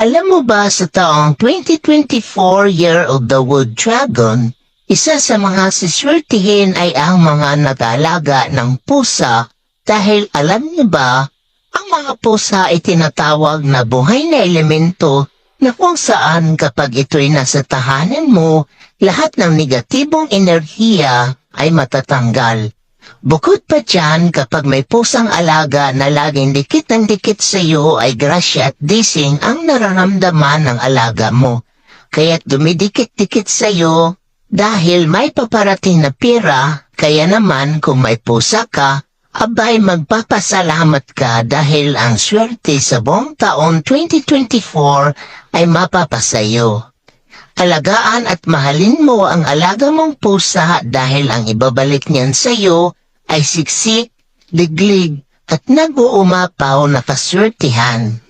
Alam mo ba sa taong 2024 Year of the Wood Dragon, isa sa mga siswertihin ay ang mga nag-aalaga ng pusa dahil alam niyo ba, ang mga pusa ay tinatawag na buhay na elemento na kung saan kapag ito'y nasa tahanan mo, lahat ng negatibong enerhiya ay matatanggal. Bukod pa dyan, kapag may pusang alaga na laging dikit ng dikit sa iyo ay grasya at dising ang nararamdaman ng alaga mo. Kaya't dumidikit-dikit sa iyo dahil may paparating na pira, kaya naman kung may pusa ka, abay magpapasalamat ka dahil ang swerte sa buong taon 2024 ay mapapasayo. Alagaan at mahalin mo ang alaga mong pusa dahil ang ibabalik niyan sa iyo ay siksik, liglig at nag-uumapaw na kaswertihan.